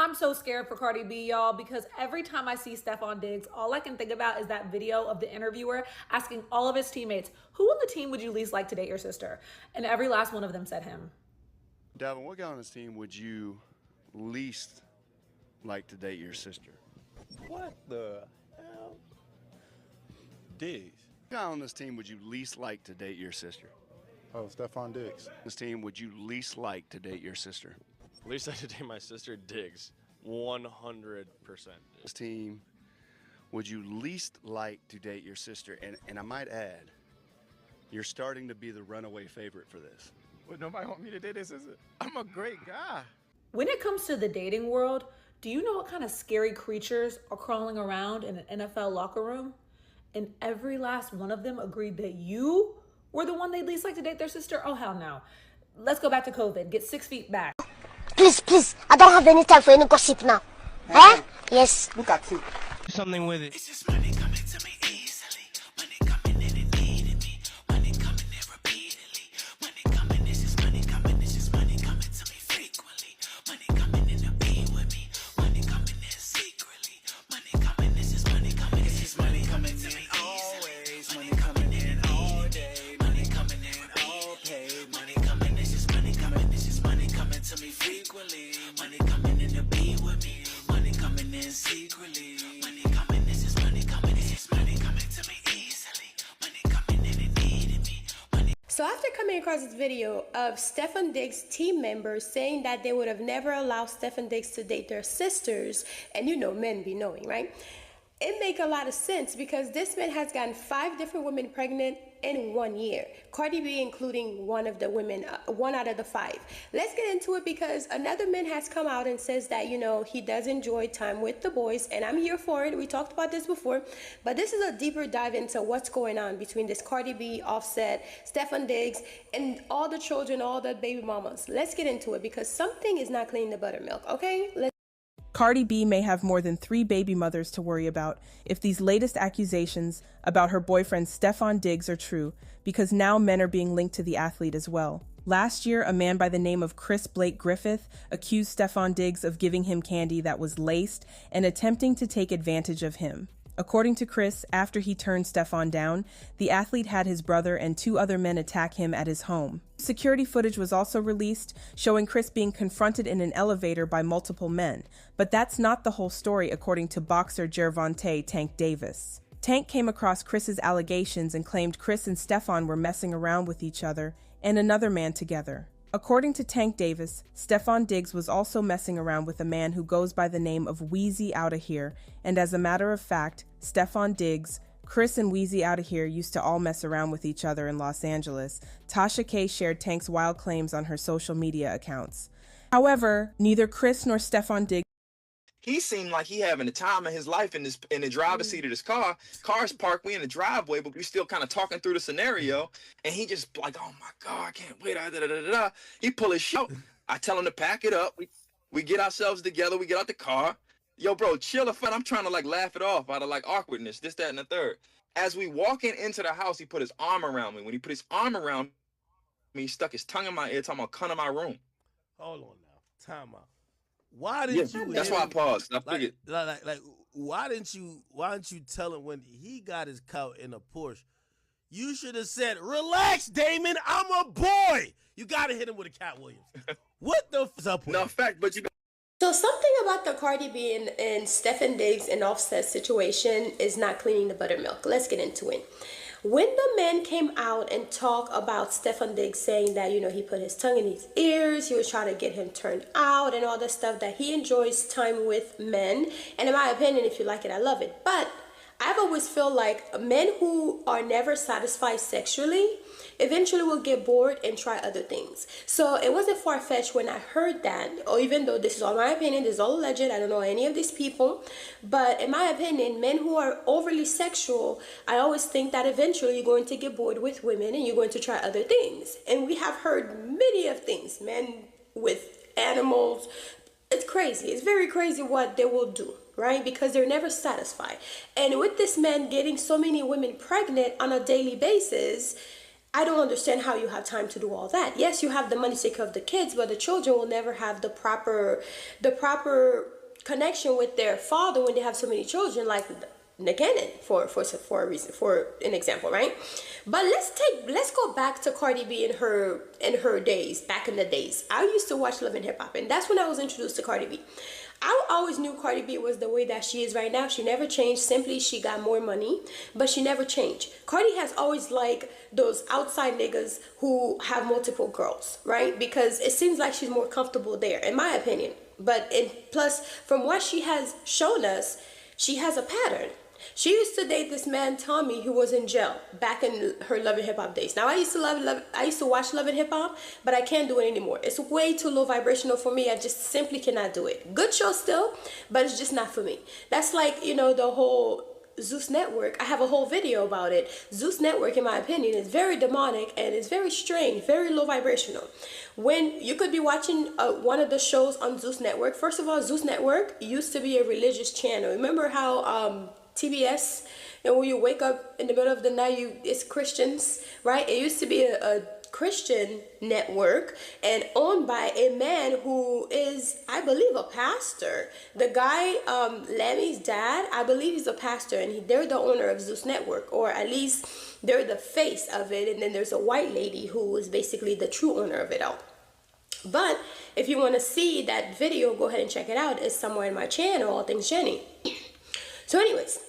I'm so scared for Cardi B, y'all, because every time I see Stefon Diggs, all I can think about is that video of the interviewer asking all of his teammates, who on the team would you least like to date your sister? And every last one of them said him. Davin, what guy on this team would you least like to date your sister? What the hell? Diggs. What guy on this team would you least like to date your sister? Oh, Stefon Diggs. This team would you least like to date your sister? Least I to date my sister, Diggs. 100%. This team would you least like to date your sister? And I might add, you're starting to be the runaway favorite for this. But nobody want me to date this, is it? I'm a great guy. When it comes to the dating world, do you know what kind of scary creatures are crawling around in an NFL locker room? And every last one of them agreed that you were the one they'd least like to date their sister? Oh, hell no. Let's go back to COVID. Get 6 feet back. Please, I don't have any time for any gossip now. Huh? Yes. Look at you. Do something with it. It's just money coming to me easily. Money coming in and needing me. Money coming in repeatedly. Money coming, it's just money coming. It's just money coming to me frequently. Money coming in to be with me. Money coming in secretly. Money coming, it's just money coming. It's just money coming to me always. Money coming in all day. Money coming in all paid. Money coming, it's just money coming. It's just money coming to me frequently. Money coming in to be with me. Money coming in secretly. Money coming, this is money coming. It's just money coming to me easily. Money coming in and needing me. Money. So after coming across this video of Stefon Diggs team members saying that they would have never allowed Stefon Diggs to date their sisters, and you know men be knowing, right? It make a lot of sense because this man has gotten 5 different women pregnant in 1 year. Cardi B including one of the women, 1 out of the 5. Let's get into it because another man has come out and says that, you know, he does enjoy time with the boys, and I'm here for it. We talked about this before, but this is a deeper dive into what's going on between this Cardi B, Offset, Stefon Diggs, and all the children, all the baby mamas. Let's get into it because something is not cleaning the buttermilk, okay? Cardi B may have more than 3 baby mothers to worry about if these latest accusations about her boyfriend Stefon Diggs are true, because now men are being linked to the athlete as well. Last year, a man by the name of Chris Blake Griffith accused Stefon Diggs of giving him candy that was laced and attempting to take advantage of him. According to Chris, after he turned Stefon down, the athlete had his brother and 2 other men attack him at his home. Security footage was also released, showing Chris being confronted in an elevator by multiple men. But that's not the whole story, according to boxer Gervonta Tank Davis. Tank came across Chris's allegations and claimed Chris and Stefon were messing around with each other and another man together. According to Tank Davis, Stefon Diggs was also messing around with a man who goes by the name of Weezy Outta Here, and as a matter of fact, Stefon Diggs, Chris and Weezy Outta Here used to all mess around with each other in Los Angeles. Tasha K shared Tank's wild claims on her social media accounts. However, neither Chris nor Stefon Diggs. He seemed like he having the time of his life in the driver's seat of this car. Car's parked, we in the driveway, but we still kind of talking through the scenario. And he just like, oh my God, I can't wait. He pull his shit out. I tell him to pack it up. We get ourselves together. We get out the car. Yo, bro, chill a fun. I'm trying to like laugh it off out of like awkwardness, this, that, and the third. As we walking into the house, he put his arm around me. When he put his arm around me, he stuck his tongue in my ear, talking about come to my room. Hold on now. Time out. Why didn't you? That's why I paused. I figured. Like, why didn't you tell him when he got his coat in a Porsche? You should have said, "Relax, Damon. I'm a boy." You gotta hit him with a Cat Williams. What the f*** up with No him? fact, but you. So something about the Cardi B and Stefon Diggs and Offset situation is not cleaning the buttermilk. Let's get into it. When the men came out and talked about Stefon Diggs saying that, you know, he put his tongue in his ears, he was trying to get him turned out and all this stuff, that he enjoys time with men. And in my opinion, if you like it, I love it. But I've always felt like men who are never satisfied sexually eventually will get bored and try other things. So it wasn't far-fetched when I heard that, or even though this is all my opinion, this is all alleged, I don't know any of these people, but in my opinion, men who are overly sexual, I always think that eventually you're going to get bored with women and you're going to try other things. And we have heard many of things, men with animals. It's crazy. It's very crazy what they will do, right? Because they're never satisfied. And with this man getting so many women pregnant on a daily basis, I don't understand how you have time to do all that. Yes, you have the money to take care of the kids, but the children will never have the proper connection with their father when they have so many children, like Nick Cannon, for a reason, for an example, right? But let's go back to Cardi B in her days, back in the days. I used to watch Love and Hip Hop, and that's when I was introduced to Cardi B. I always knew Cardi B was the way that she is right now. She never changed. Simply, she got more money, but she never changed. Cardi has always liked those outside niggas who have multiple girls, right? Because it seems like she's more comfortable there, in my opinion. But plus, from what she has shown us, she has a pattern. She used to date this man Tommy, who was in jail back in her Love and Hip Hop days. Now I used to watch Love and Hip Hop, but I can't do it anymore. It's way too low vibrational for me. I just simply cannot do it. Good show still, but it's just not for me. That's like, the whole Zeus Network. I have a whole video about it. Zeus Network, in my opinion, is very demonic and it's very strange, very low vibrational. When you could be watching one of the shows on Zeus Network. First of all, Zeus Network used to be a religious channel. Remember how TBS, and when you wake up in the middle of the night, it's Christians, right? It used to be a Christian network and owned by a man who is, I believe, a pastor. The guy, Lammy's dad, I believe he's a pastor, and they're the owner of Zeus Network, or at least they're the face of it. And then there's a white lady who is basically the true owner of it all. But if you want to see that video, go ahead and check it out. It's somewhere in my channel, All Things Jenny. So anyways,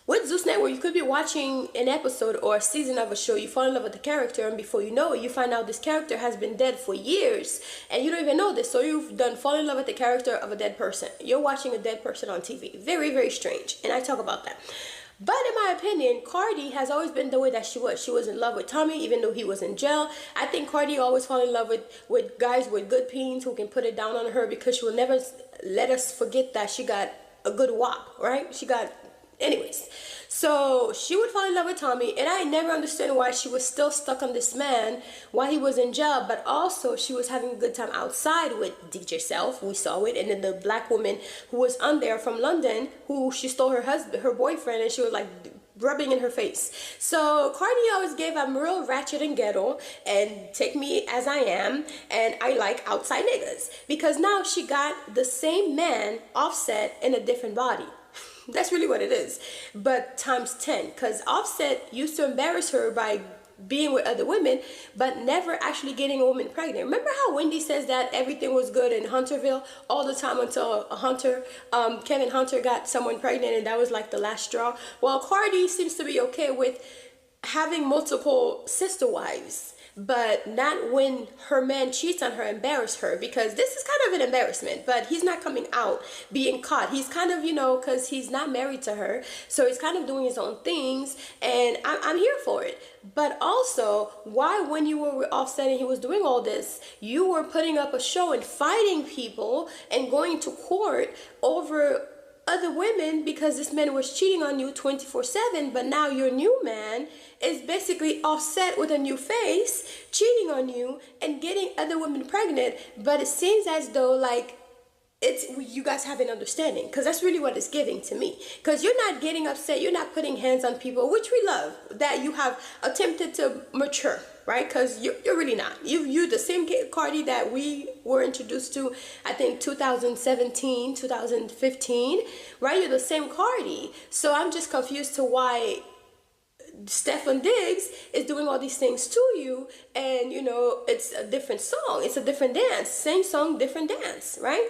with Zeus Network, you could be watching an episode or a season of a show. You fall in love with the character, and before you know it, you find out this character has been dead for years, and you don't even know this. So you've done fall in love with the character of a dead person. You're watching a dead person on TV. Very, very strange, and I talk about that. But in my opinion, Cardi has always been the way that she was. She was in love with Tommy, even though he was in jail. I think Cardi always fall in love with guys with good peens who can put it down on her, because she will never let us forget that she got a good wop, right? Anyways, so she would fall in love with Tommy, and I never understood why she was still stuck on this man while he was in jail, but also she was having a good time outside with DJ Self. We saw it. And then the black woman who was on there from London, who she stole her boyfriend, and she was like rubbing in her face. So Cardi always gave I'm real ratchet and ghetto, and take me as I am, and I like outside niggas, because now she got the same man, Offset, in a different body. That's really what it is, but times 10, because Offset used to embarrass her by being with other women, but never actually getting a woman pregnant. Remember how Wendy says that everything was good in Hunterville all the time until Kevin Hunter got someone pregnant, and that was like the last straw? Well, Cardi seems to be okay with having multiple sister wives, but not when her man cheats on her, embarrass her, because this is kind of an embarrassment. But he's not coming out being caught. He's kind of, because he's not married to her, so he's kind of doing his own things, and I'm here for it. But also, why, when you were Offset and he was doing all this, you were putting up a show and fighting people and going to court over other women because this man was cheating on you 24/7, but now your new man is basically Offset with a new face, cheating on you and getting other women pregnant? But it seems as though like you guys have an understanding, because that's really what it's giving to me. Because you're not getting upset, you're not putting hands on people, which we love, that you have attempted to mature, right? Because you're really not. You're the same Cardi that we were introduced to, I think 2017, 2015, right? You're the same Cardi. So I'm just confused to why Stefon Diggs is doing all these things to you, and it's a different song, it's a different dance, same song, different dance, right?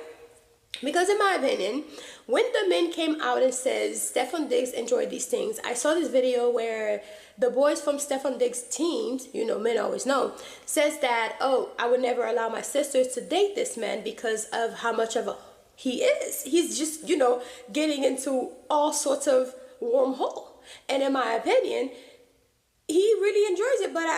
Because in my opinion, when the men came out and says Stefon Diggs enjoyed these things, I saw this video where the boys from Stefon Diggs' teams, men always know, says that, oh, I would never allow my sisters to date this man because of how much of a he is. He's just, getting into all sorts of wormhole. And in my opinion, he really enjoys it, but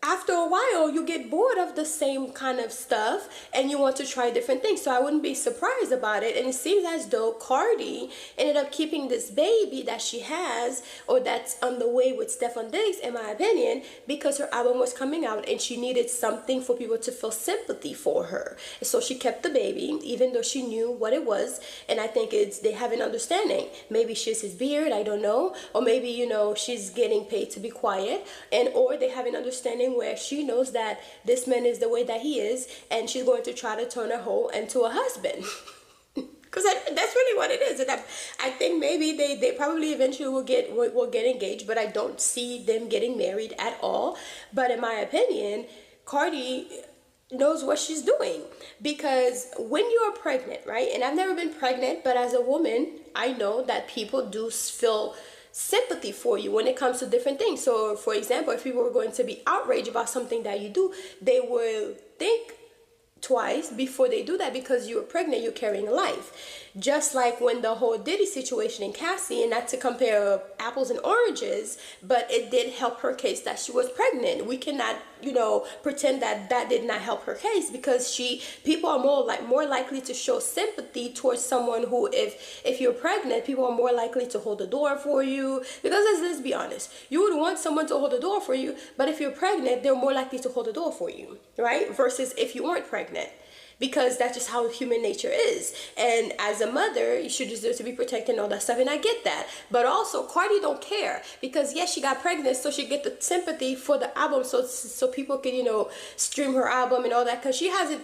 after a while, you get bored of the same kind of stuff and you want to try different things. So I wouldn't be surprised about it. And it seems as though Cardi ended up keeping this baby that she has, or that's on the way with Stefon Diggs, in my opinion, because her album was coming out and she needed something for people to feel sympathy for her. And so she kept the baby, even though she knew what it was. And I think they have an understanding. Maybe she's his beard, I don't know. Or maybe, she's getting paid to be quiet. Or they have an understanding where she knows that this man is the way that he is, and she's going to try to turn a hoe into a husband. Because that's really what it is. And I think maybe they probably eventually will get engaged, but I don't see them getting married at all. But in my opinion, Cardi knows what she's doing, because when you are pregnant, right? And I've never been pregnant, but as a woman, I know that people do feel sympathy for you when it comes to different things. So for example, if people were going to be outraged about something that you do, they will think twice before they do that, because you're pregnant, you're carrying life. Just like when the whole Diddy situation in Cassie, and not to compare apples and oranges, but it did help her case that she was pregnant. We cannot, pretend that that did not help her case, because people are more likely to show sympathy towards someone who, if you're pregnant, people are more likely to hold the door for you. Because let's be honest, you would want someone to hold the door for you, but if you're pregnant, they're more likely to hold the door for you, right? Versus if you weren't pregnant. Because that's just how human nature is. And as a mother, you should deserve to be protected and all that stuff, and I get that. But also, Cardi don't care, because yes, she got pregnant, so she get the sympathy for the album, so people can, stream her album and all that, because she hasn't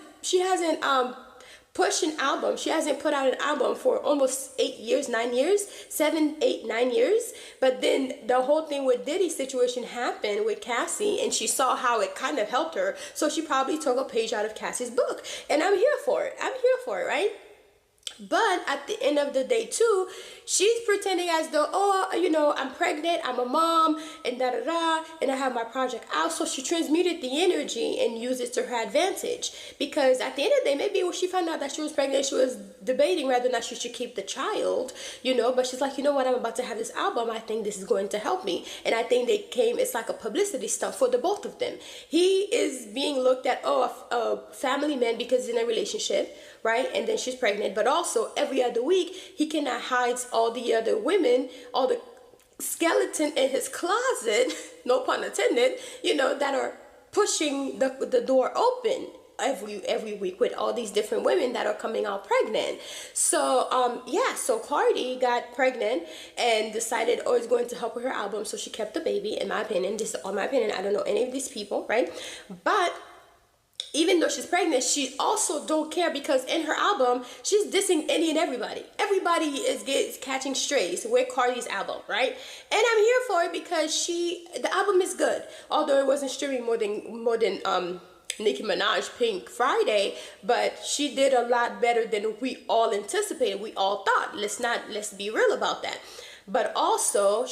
pushed an album. She hasn't put out an album for almost 8 years, 9 years, 7, 8, 9 years. But then the whole thing with Diddy's situation happened with Cassie, and she saw how it kind of helped her. So she probably took a page out of Cassie's book. And I'm here for it. Right? But at the end of the day too, she's pretending as though, I'm pregnant, I'm a mom, and and I have my project out. So she transmuted the energy and used it to her advantage. Because at the end of the day, maybe when she found out that she was pregnant, she was debating whether or not she should keep the child, but she's like, what, I'm about to have this album, I think this is going to help me. And I think it's like a publicity stunt for the both of them. He is being looked at, a family man, because he's in a relationship, right? And then she's pregnant. But also every other week, he cannot hide all the other women, all the skeleton in his closet, no pun intended, that are pushing the door open every week with all these different women that are coming out pregnant. So so Cardi got pregnant and decided, it's going to help with her album, so she kept the baby. In my opinion, this is all my opinion, I don't know any of these people, right? But even though she's pregnant, she also don't care, because in her album, she's dissing any and everybody. Everybody is catching strays with Cardi's album, right? And I'm here for it, because the album is good. Although it wasn't streaming more than Nicki Minaj Pink Friday, but she did a lot better than we all anticipated. We all thought. Let's be real about that. But also,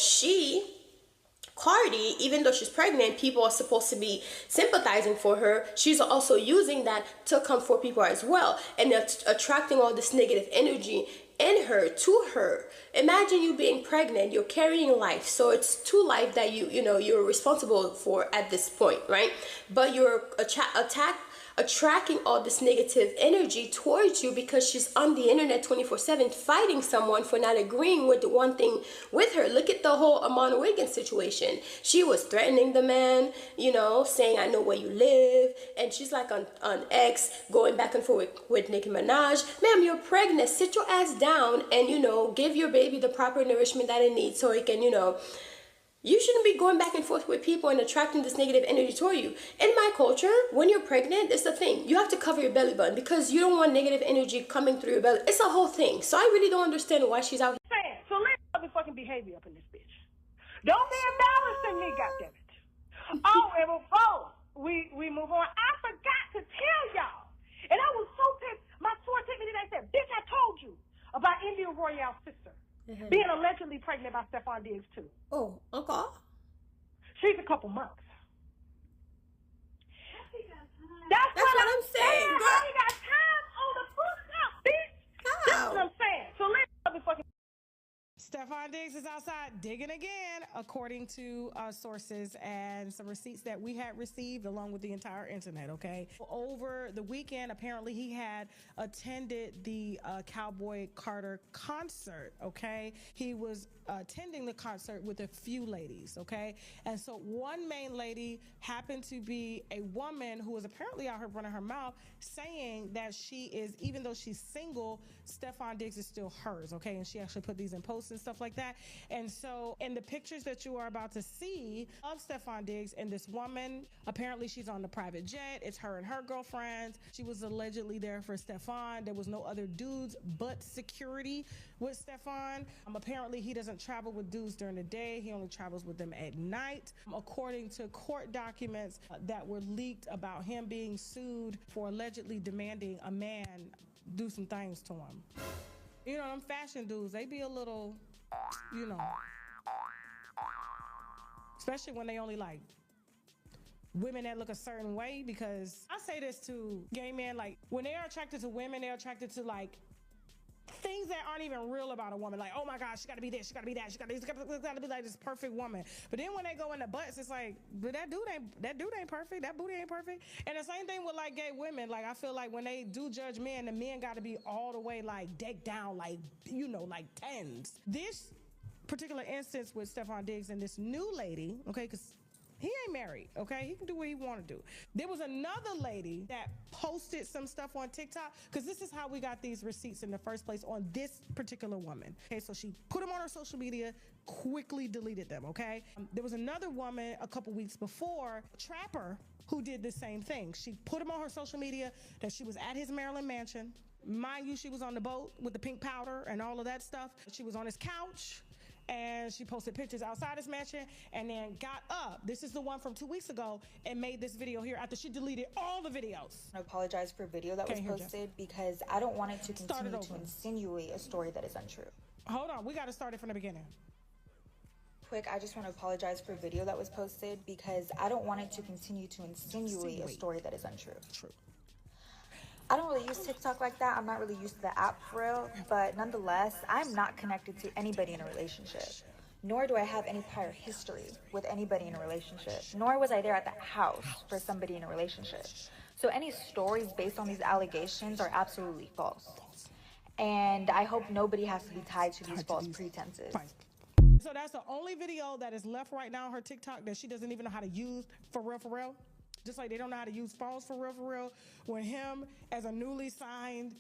Cardi, even though she's pregnant, people are supposed to be sympathizing for her. She's also using that to come for people as well, and attracting all this negative energy in her to her. Imagine you being pregnant, you're carrying life, so it's two life that you're responsible for at this point, right? But you're attracting all this negative energy towards you, because she's on the internet 24/7 fighting someone for not agreeing with the one thing with her. Look at the whole Amon Wiggins situation. She was threatening the man, saying, I know where you live, and she's like on X going back and forth with Nicki Minaj. Ma'am, you're pregnant, sit your ass down and give your baby the proper nourishment that it needs, so it can you shouldn't be going back and forth with people and attracting this negative energy toward you. In my culture, when you're pregnant, it's the thing. You have to cover your belly button, because you don't want negative energy coming through your belly. It's a whole thing. So I really don't understand why she's out here. So let's motherfucking behavior up in this bitch. Don't be embarrassing me, goddammit. And before we move on, I forgot to tell y'all. And I was so pissed. My tour took me today and said, bitch, I told you about India Royale's sister. Being allegedly pregnant by Stefon Diggs too. Oh, okay. She's a couple months. That's what I'm saying. I ain't got time on the foot out, bitch. That's what I'm saying. So let's motherfucking. Stefon Diggs is outside digging again, according to sources and some receipts that we had received along with the entire internet, okay? Over the weekend, apparently he had attended the Cowboy Carter concert, okay? He was attending the concert with a few ladies, okay? And so one main lady happened to be a woman who was apparently out here running her mouth, saying that she is, even though she's single, Stefon Diggs is still hers, okay? And she actually put these in posts and stuff. stuff like that. And so in the pictures that you are about to see of Stefon Diggs and this woman, apparently she's on the private jet. It's her and her girlfriends. She was allegedly there for Stefon. There was no other dudes but security with Stefon. Apparently he doesn't travel with dudes during the day. He only travels with them at night. According to court documents that were leaked about him being sued for allegedly demanding a man do some things to him. You know, them fashion dudes, they be a little, you know, especially when they only like women that look a certain way. Because I say this to gay men, like when they are attracted to women, they're attracted to like things that aren't even real about a woman. Like, oh my gosh, she gotta be this, she gotta be that, she gotta be like this perfect woman. But then when they go in the butts, it's like, but that dude ain't perfect, that booty ain't perfect. And the same thing with like gay women. Like I feel like when they do judge men, the men gotta be all the way like decked down, like, you know, like tens. This particular instance with Stefon Diggs and this new lady, okay, because he ain't married, okay? He can do what he want to do. There was another lady that posted some stuff on TikTok, because this is how we got these receipts in the first place on this particular woman. Okay, so she put them on her social media, quickly deleted them, okay? There was another woman a couple weeks before, Trapper, who did the same thing. She put them on her social media that she was at his Maryland mansion. Mind you, she was on the boat with the pink powder and all of that stuff. She was on his couch. And she posted pictures outside his mansion and then got up. This is the one from 2 weeks ago and made this video here after she deleted all the videos. I apologize for a video that was posted because I don't want it to continue to insinuate a story that is untrue. Hold on, we got to start it from the beginning. Quick, I just want to apologize for a video that was posted because I don't want it to continue to insinuate a story that is untrue. True. I don't really use TikTok like that. I'm not really used to the app for real, but nonetheless, I'm not connected to anybody in a relationship. Nor do I have any prior history with anybody in a relationship. Nor was I there at the house for somebody in a relationship. So any stories based on these allegations are absolutely false. And I hope nobody has to be tied to these false pretenses. So that's the only video that is left right now on her TikTok that she doesn't even know how to use for real. Just like they don't know how to use phones for real. When him, as a newly signed,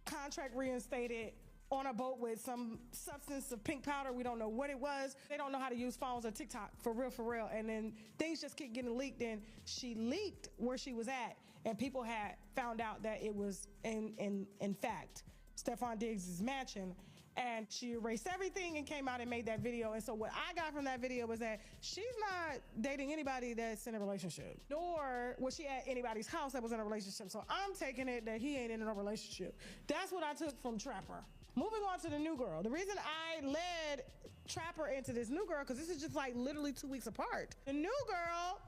contract reinstated, on a boat with some substance of pink powder, we don't know what it was. They don't know how to use phones or TikTok for real. And then things just keep getting leaked. And she leaked where she was at, and people had found out that it was in fact Stefon Diggs' mansion. And she erased everything and came out and made that video. And so what I got from that video was that she's not dating anybody that's in a relationship, nor was she at anybody's house that was in a relationship. So I'm taking it that he ain't in a relationship. That's what I took from Trapper. Moving on to the new girl. The reason I led Trapper into this new girl, because this is just like literally 2 weeks apart. The new girl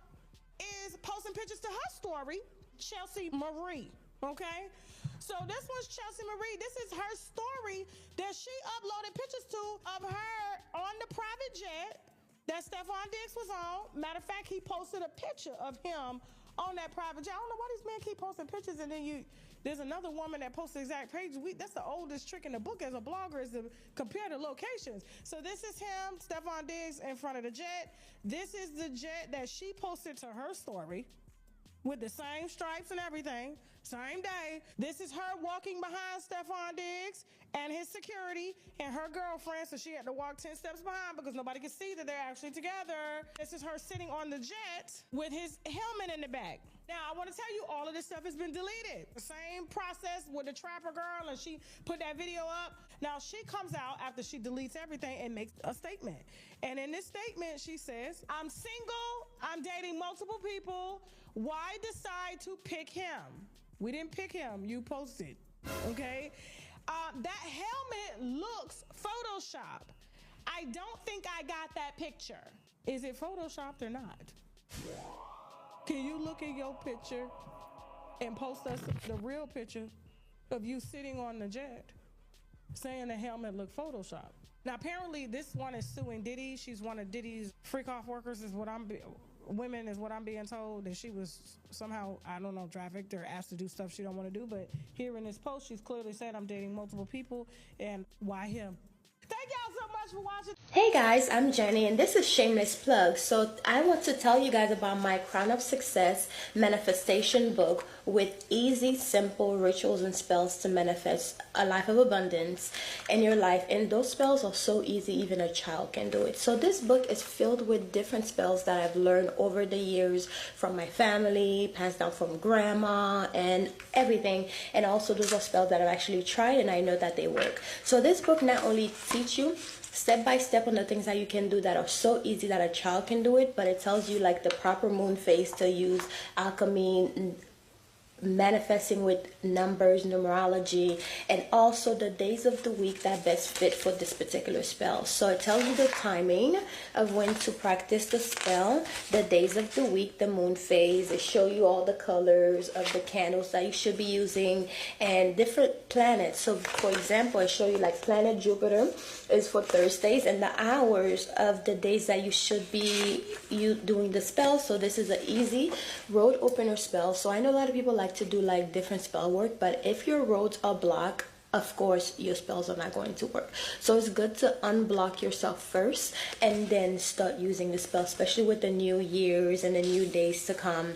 is posting pictures to her story, Chelsea Marie, okay? So this was Chelsea Marie. This is her story that she uploaded pictures to of her on the private jet that Stefon Diggs was on. Matter of fact, he posted a picture of him on that private jet. I don't know why these men keep posting pictures and then there's another woman that posts the exact page. That's the oldest trick in the book as a blogger, is to compare the locations. So this is him, Stefon Diggs, in front of the jet. This is the jet that she posted to her story with the same stripes and everything, same day. This is her walking behind Stefon Diggs and his security and her girlfriend, so she had to walk 10 steps behind because nobody could see that they're actually together. This is her sitting on the jet with his helmet in the back. Now, I want to tell you, all of this stuff has been deleted. The same process with the Trapper girl, and she put that video up. Now, she comes out after she deletes everything and makes a statement. And in this statement, she says, I'm single, I'm dating multiple people. Why decide to pick him? We didn't pick him, you posted, okay? That helmet looks Photoshopped. I don't think I got that picture. Is it Photoshopped or not? Can you look at your picture and post us the real picture of you sitting on the jet saying the helmet looked Photoshopped? Now, apparently this one is suing Diddy. She's one of Diddy's freak-off workers is what I'm being told, that she was somehow, I don't know, trafficked or asked to do stuff she don't want to do. But here in this post, she's clearly said, I'm dating multiple people, and why him? Thank y'all so much for watching. Hey guys, I'm Jenny and this is Shameless Plug. So I want to tell you guys about my Crown of Success manifestation book with easy, simple rituals and spells to manifest a life of abundance in your life. And those spells are so easy, even a child can do it. So this book is filled with different spells that I've learned over the years from my family, passed down from grandma and everything. And also those are spells that I've actually tried and I know that they work. So this book not only teach you step by step on the things that you can do that are so easy that a child can do it, but it tells you like the proper moon phase to use, alchemy, manifesting with numbers, numerology, and also the days of the week that best fit for this particular spell. So it tells you the timing of when to practice the spell, the days of the week, the moon phase. It shows you all the colors of the candles that you should be using and different planets. So for example, I show you like planet Jupiter is for Thursdays and the hours of the days that you should be doing the spell. So this is an easy road opener spell. So I know a lot of people like to do like different spell work, but if your roads are blocked, of course your spells are not going to work. So it's good to unblock yourself first and then start using the spell, especially with the new years and the new days to come.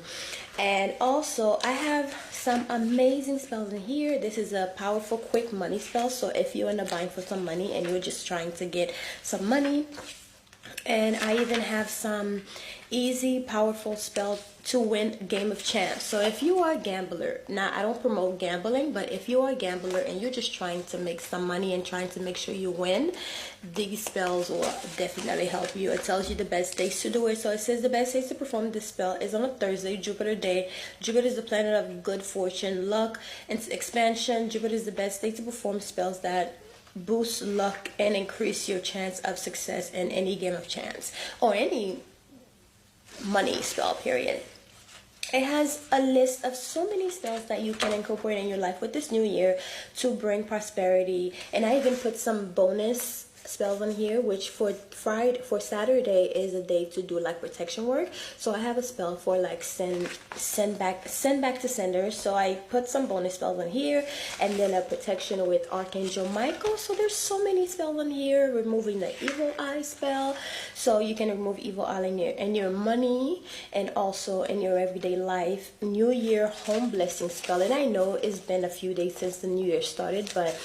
And also I have some amazing spells in here. This is a powerful quick money spell. So if you're in a bind for some money and you're just trying to get some money, and I even have some easy powerful spell to win Game of Champs. So if you are a gambler, now I don't promote gambling, but if you are a gambler and you're just trying to make some money and trying to make sure you win, these spells will definitely help you. It tells you the best days to do it. So it says the best days to perform this spell is on a Thursday, Jupiter day. Jupiter is the planet of good fortune, luck, and expansion. Jupiter is the best day to perform spells that boost luck and increase your chance of success in any game of chance or any money spell, period. It has a list of so many spells that you can incorporate in your life with this new year to bring prosperity. And I even put some bonus spells on here, which for Saturday is a day to do like protection work. So I have a spell for like send back to sender. So I put some bonus spells on here, and then a protection with Archangel Michael. So there's so many spells on here. Removing the evil eye spell, so you can remove evil eye in your money and also in your everyday life. New Year home blessing spell, and I know it's been a few days since the new year started, but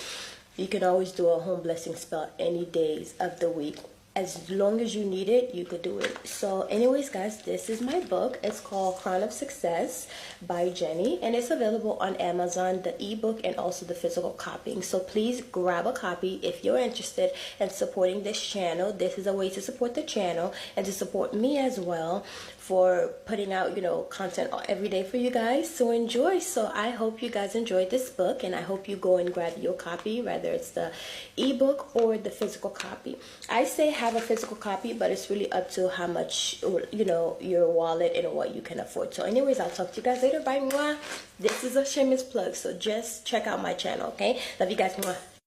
you can always do a home blessing spell any days of the week. As long as you need it, you could do it. So anyways, guys, this is my book. It's called Crown of Success by Jenny, and it's available on Amazon, the ebook and also the physical copying. So please grab a copy if you're interested in supporting this channel. This is a way to support the channel and to support me as well for putting out, content every day for you guys to enjoy. So I hope you guys enjoyed this book, and I hope you go and grab your copy, whether it's the ebook or the physical copy. I say have a physical copy, but it's really up to how much, your wallet and what you can afford. So anyways, I'll talk to you guys later. Bye, mwah. This is a shameless plug, so just check out my channel, okay? Love you guys, mwah.